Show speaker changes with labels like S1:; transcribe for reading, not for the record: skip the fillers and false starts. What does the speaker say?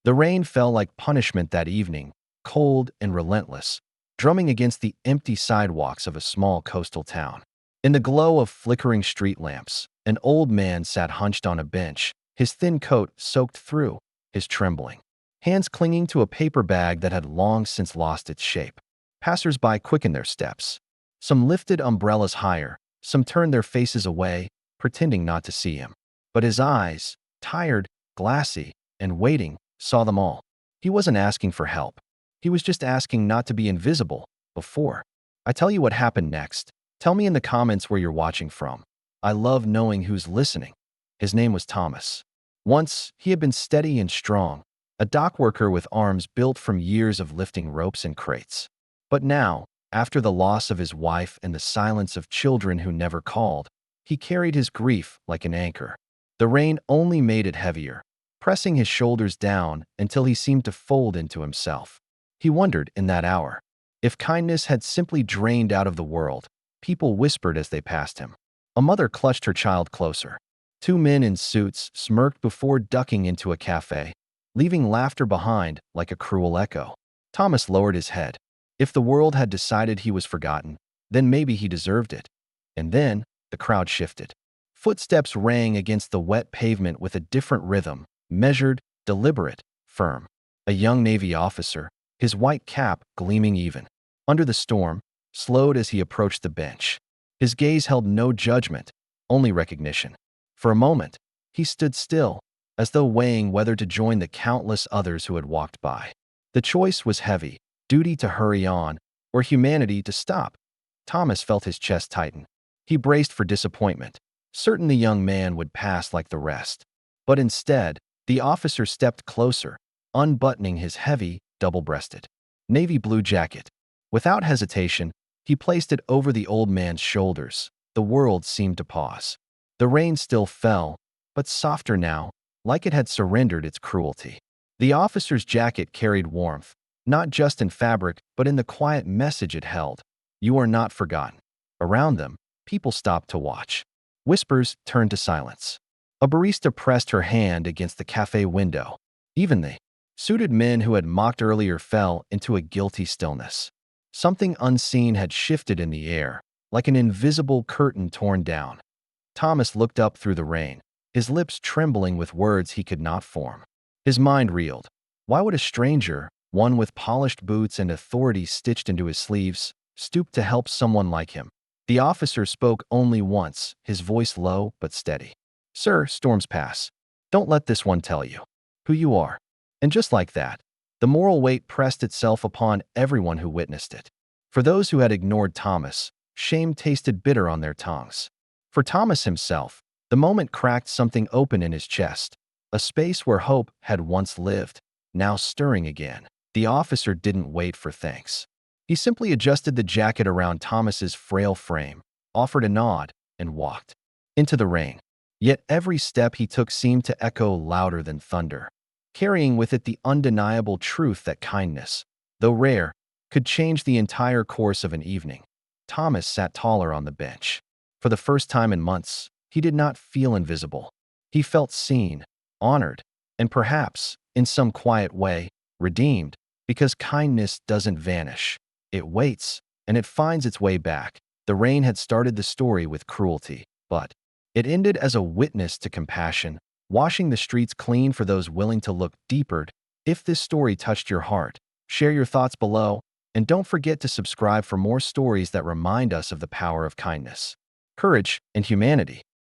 S1: The rain fell like punishment that evening, cold and relentless, drumming against the empty sidewalks of a small coastal town. In the glow of flickering street lamps, an old man sat hunched on a bench, his thin coat soaked through, his trembling hands clinging to a paper bag that had long since lost its shape. Passers-by quickened their steps. Some lifted umbrellas higher, some turned their faces away, pretending not to see him. But his eyes, tired, glassy, and waiting, saw them all. He wasn't asking for help. He was just asking not to be invisible. Before I tell you what happened next, tell me in the comments where you're watching from. I love knowing who's listening. His name was Thomas. Once, he had been steady and strong, a dock worker with arms built from years of lifting ropes and crates. But now, after the loss of his wife and the silence of children who never called, he carried his grief like an anchor. The rain only made it heavier, pressing his shoulders down until he seemed to fold into himself. He wondered in that hour, if kindness had simply drained out of the world. People whispered as they passed him. A mother clutched her child closer. Two men in suits smirked before ducking into a cafe, leaving laughter behind like a cruel echo. Thomas lowered his head. If the world had decided he was forgotten, then maybe he deserved it. And then, the crowd shifted. Footsteps rang against the wet pavement with a different rhythm, measured, deliberate, firm. A young Navy officer, his white cap gleaming even under the storm, slowed as he approached the bench. His gaze held no judgment, only recognition. For a moment, he stood still, as though weighing whether to join the countless others who had walked by. The choice was heavy, duty to hurry on, or humanity to stop. Thomas felt his chest tighten. He braced for disappointment, certain the young man would pass like the rest. But instead, the officer stepped closer, unbuttoning his heavy, double-breasted navy blue jacket. Without hesitation, he placed it over the old man's shoulders. The world seemed to pause. The rain still fell, but softer now, like it had surrendered its cruelty. The officer's jacket carried warmth, not just in fabric, but in the quiet message it held. You are not forgotten. Around them, people stopped to watch. Whispers turned to silence. A barista pressed her hand against the cafe window. Even the suited men who had mocked earlier fell into a guilty stillness. Something unseen had shifted in the air, like an invisible curtain torn down. Thomas looked up through the rain, his lips trembling with words he could not form. His mind reeled. Why would a stranger, one with polished boots and authority stitched into his sleeves, stoop to help someone like him? The officer spoke only once, his voice low but steady. Sir, storms pass. Don't let this one tell you who you are. And just like that, the moral weight pressed itself upon everyone who witnessed it. For those who had ignored Thomas, shame tasted bitter on their tongues. For Thomas himself, the moment cracked something open in his chest, a space where hope had once lived, now stirring again. The officer didn't wait for thanks. He simply adjusted the jacket around Thomas's frail frame, offered a nod, and walked into the rain. Yet every step he took seemed to echo louder than thunder, carrying with it the undeniable truth that kindness, though rare, could change the entire course of an evening. Thomas sat taller on the bench. For the first time in months, he did not feel invisible. He felt seen, honored, and perhaps, in some quiet way, redeemed, because kindness doesn't vanish. It waits, and it finds its way back. The rain had started the story with cruelty, but it ended as a witness to compassion, washing the streets clean for those willing to look deeper. If this story touched your heart, share your thoughts below, and don't forget to subscribe for more stories that remind us of the power of kindness, courage, and humanity.